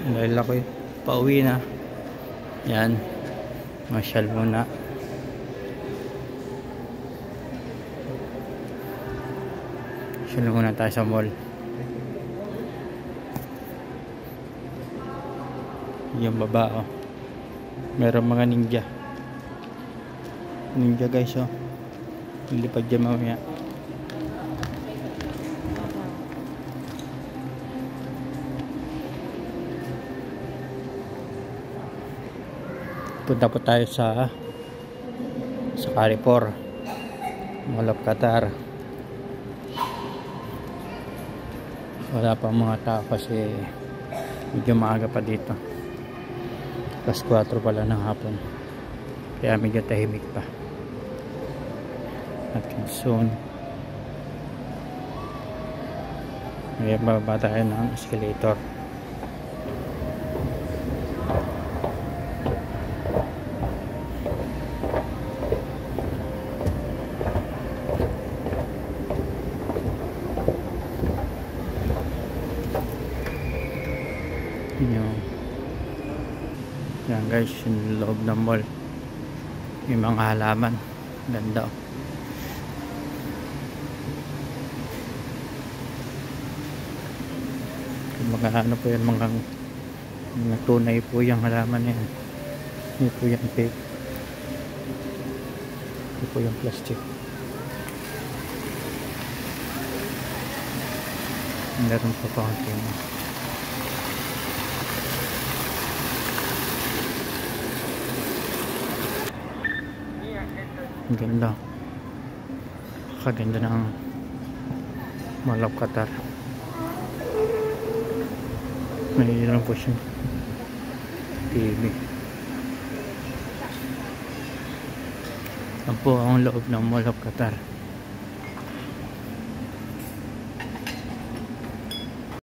Dahil ako pauwi na. Yan. Masyal muna. Masyal muna tayo sa mall. Yung baba oh. Meron mga ninja. Ninja guys oh. Lilipad dyan mamaya. Punta po tayo sa Carrefour, Mall of Qatar. Wala pa mga tao kasi medyo maaga pa dito. Plus 4 pala ng hapon. Kaya medyo tahimik pa. At soon ngayon bababa tayo ng escalator. Yan guys, yung loob ng mall. May mga halaman. Ganda oh. Mga ano po yan, mga tunay po yung halaman yan. Hindi po yung fake. Hindi po yung plastic. Meron pa konting ang ganda. Kaganda ng Mall of Qatar. Mayroon po siya TV. Yan po ang loob ng Mall of Qatar.